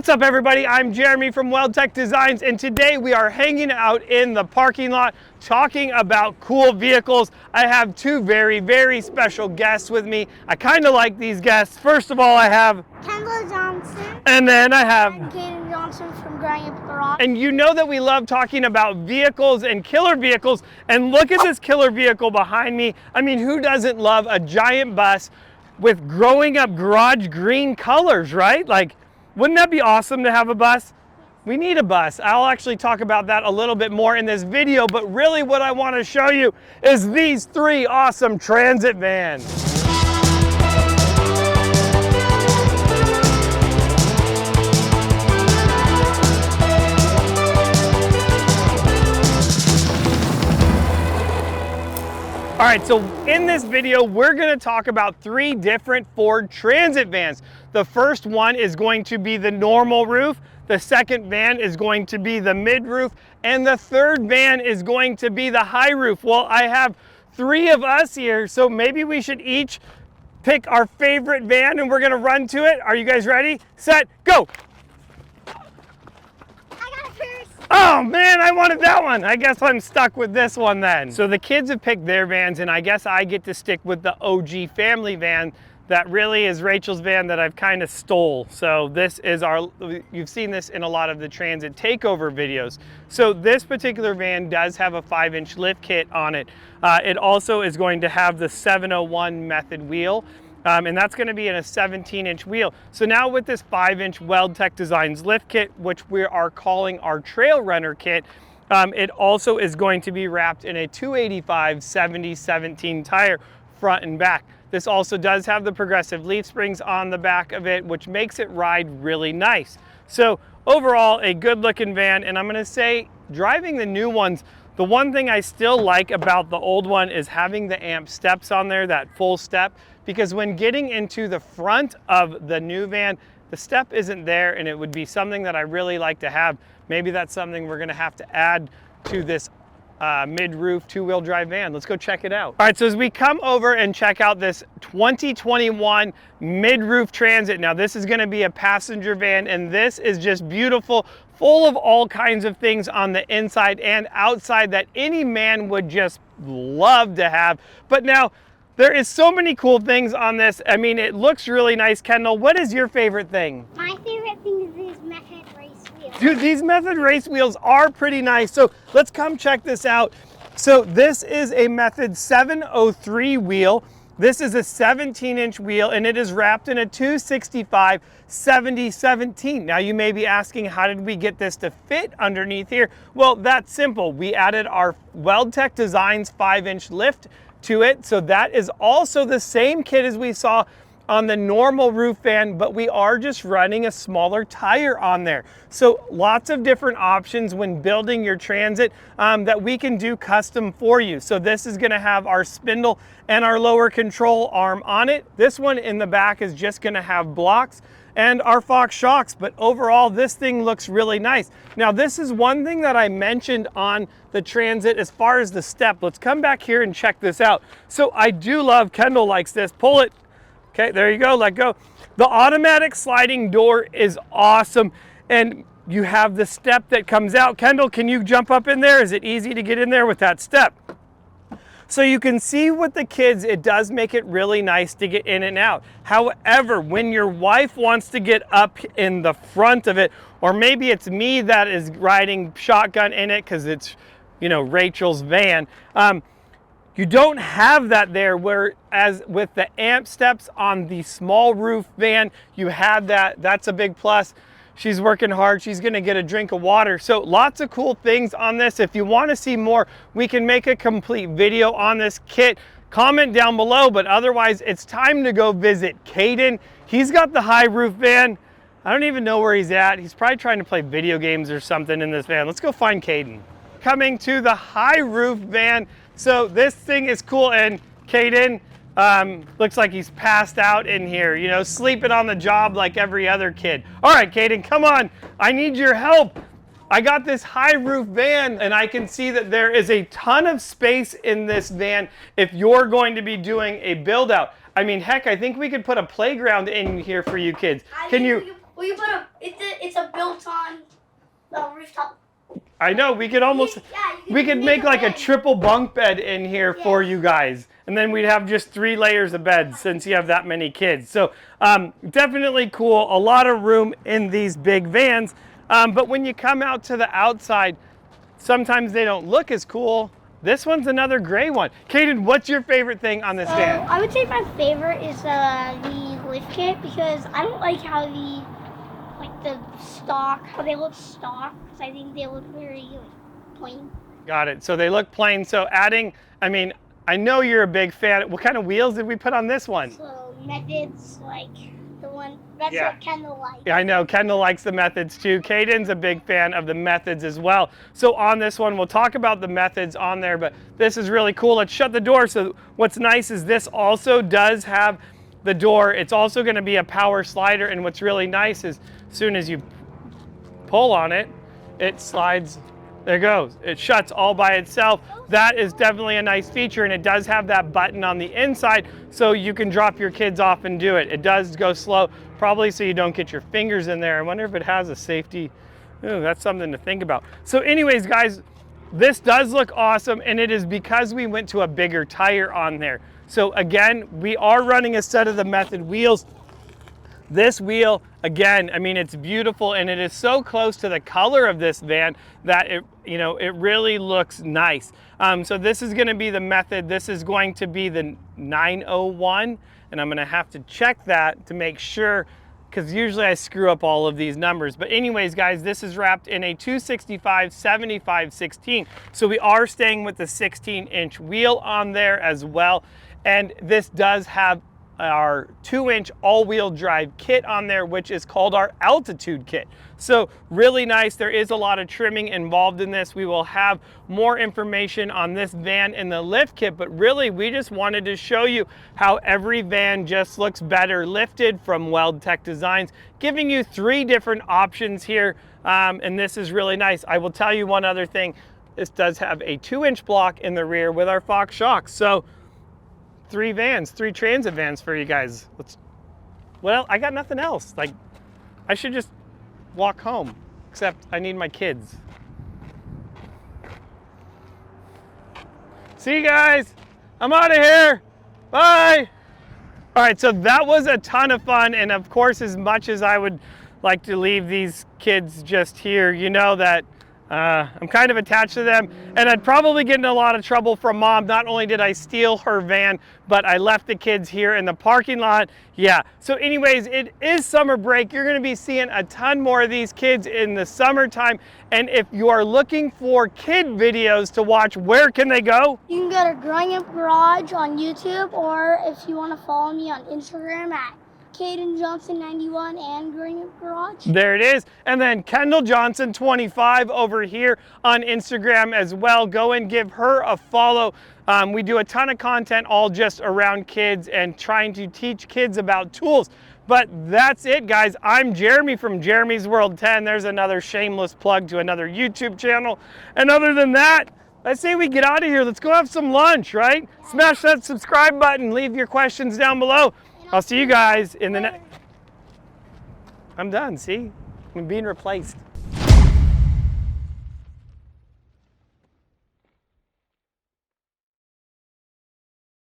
What's up, everybody? I'm Jeremy from WeldTec Designs, and today we are hanging out in the parking lot talking about cool vehicles. I have two very, very special guests with me. I kind of like these guests. First of all, I have Kendall Johnson. And then I have Kaden Johnson from Growing Up the Rock. And you know that we love talking about vehicles and killer vehicles. And look at this killer vehicle behind me. I mean, who doesn't love a giant bus with Growing Up garage green colors, right? Like, wouldn't that be awesome to have a bus? We need a bus. I'll actually talk about that a little bit more in this video, but really what I want to show you is these three awesome transit vans. All right, so in this video, we're gonna talk about three different Ford Transit vans. The first one is going to be the normal roof. The second van is going to be the mid roof. And the third van is going to be the high roof. Well, I have three of us here, so maybe we should each pick our favorite van and we're gonna run to it. Are you guys ready? Set, go. Oh man, I wanted that one. I guess I'm stuck with this one then. So the kids have picked their vans and I guess I get to stick with the OG family van that really is Rachel's van that I've kind of stole. So this is you've seen this in a lot of the Transit takeover videos. So this particular van does have a 5-inch lift kit on it. It also is going to have the 701 method wheel. And that's going to be in a 17-inch wheel. So now with this 5-inch WeldTec Designs lift kit, which we are calling our Trail Runner kit, it also is going to be wrapped in a 285/70/17 tire front and back. This also does have the progressive leaf springs on the back of it, which makes it ride really nice. So overall, a good looking van, and I'm going to say driving the new ones, the one thing I still like about the old one is having the amp steps on there, that full step, because when getting into the front of the new van, the step isn't there and it would be something that I really like to have. Maybe that's something we're gonna have to add to this mid-roof two-wheel drive van. Let's go check it out. All right, so as we come over and check out this 2021 mid-roof Transit, now this is gonna be a passenger van and this is just beautiful, full of all kinds of things on the inside and outside that any man would just love to have. But now, there is so many cool things on this. I mean, it looks really nice. Kendall, what is your favorite thing? My favorite thing is these Method race wheels. Dude, these Method race wheels are pretty nice. So let's come check this out. So this is a Method 703 wheel. This is a 17-inch wheel and it is wrapped in a 265/70/17. Now you may be asking, how did we get this to fit underneath here? Well, that's simple. We added our WeldTec Designs 5-inch lift to it. So that is also the same kit as we saw on the normal roof van, but we are just running a smaller tire on there. So lots of different options when building your Transit that we can do custom for you. So this is gonna have our spindle and our lower control arm on it. This one in the back is just gonna have blocks and our Fox shocks, but overall this thing looks really nice. Now this is one thing that I mentioned on the Transit as far as the step. Let's come back here and check this out. So I do love, Kendall likes this, pull it. Okay, there you go, let go. The automatic sliding door is awesome and you have the step that comes out. Kendall, can you jump up in there? Is it easy to get in there with that step? So you can see with the kids, it does make it really nice to get in and out. However, when your wife wants to get up in the front of it, or maybe it's me that is riding shotgun in it because it's, you know, Rachel's van, you don't have that there, whereas with the amp steps on the small roof van, you have that. That's a big plus. She's working hard. She's gonna get a drink of water. So lots of cool things on this. If you wanna see more, we can make a complete video on this kit. Comment down below, but otherwise it's time to go visit Caden. He's got the high roof van. I don't even know where he's at. He's probably trying to play video games or something in this van. Let's go find Caden. Coming to the high roof van. So this thing is cool, and Caden looks like he's passed out in here, you know, sleeping on the job like every other kid. All right, Caden, come on. I need your help. I got this high roof van and I can see that there is a ton of space in this van if you're going to be doing a build out. I mean, heck, I think we could put a playground in here for you kids. Will you put it's a rooftop. I know, we could almost, we could make like a triple bunk bed in here for you guys. And then we'd have just 3 layers of beds since you have that many kids. So definitely cool, a lot of room in these big vans. But when you come out to the outside, sometimes they don't look as cool. This one's another gray one. Kaden, what's your favorite thing on this van? I would say my favorite is the lift kit, because I don't like how how they look stock, because I think they look very plain. Got it. So they look plain. So adding, I mean, I know you're a big fan. What kind of wheels did we put on this one? So methods, like the one, that's what Kendall likes. Yeah, I know. Kendall likes the methods too. Caden's a big fan of the methods as well. So on this one, we'll talk about the methods on there, but this is really cool. Let's shut the door. So what's nice is this also does have the door. It's also going to be a power slider, and what's really nice is as soon as you pull on it, it slides. There it goes. It shuts all by itself. That is definitely a nice feature, and it does have that button on the inside so you can drop your kids off and do it. It does go slow, probably so you don't get your fingers in there. I wonder if it has a safety. Ooh, that's something to think about. So anyways, guys, this does look awesome, and it is because we went to a bigger tire on there. So again, we are running a set of the Method wheels. This wheel, again, I mean, it's beautiful, and it is so close to the color of this van that it really looks nice. So this is going to be the Method. This is going to be the 901, and I'm going to have to check that to make sure, because usually I screw up all of these numbers. But anyways, guys, this is wrapped in a 265/75/16. So we are staying with the 16-inch wheel on there as well. And this does have our 2-inch all-wheel drive kit on there, which is called our Altitude kit. So really nice. There is a lot of trimming involved in this. We will have more information on this van in the lift kit, but really we just wanted to show you how every van just looks better lifted from WeldTec Designs, giving you 3 different options here, and this is really nice. I will tell you one other thing. This does have a 2-inch block in the rear with our Fox shocks. So 3 transit vans for you guys. Well, I got nothing else. Like, I should just walk home, except I need my kids. See you guys. I'm out of here. Bye. All right, so that was a ton of fun. And of course, as much as I would like to leave these kids just here, you know that I'm kind of attached to them, and I'd probably get in a lot of trouble from Mom. Not only did I steal her van, but I left the kids here in the parking lot. Yeah, so anyways, it is summer break. You're gonna be seeing a ton more of these kids in the summertime, and if you are looking for kid videos to watch, where can they go? You can go to Growing Up Garage on YouTube, or if you want to follow me on Instagram at Caden Johnson 91 and Growing Up Garage. There it is. And then Kendall Johnson 25 over here on Instagram as well. Go and give her a follow. We do a ton of content all just around kids and trying to teach kids about tools. But that's it, guys. I'm Jeremy from Jeremy's World 10. There's another shameless plug to another YouTube channel. And other than that, I say we get out of here. Let's go have some lunch, right? Smash that subscribe button. Leave your questions down below. I'll see you guys in the next. I'm done, see? I'm being replaced.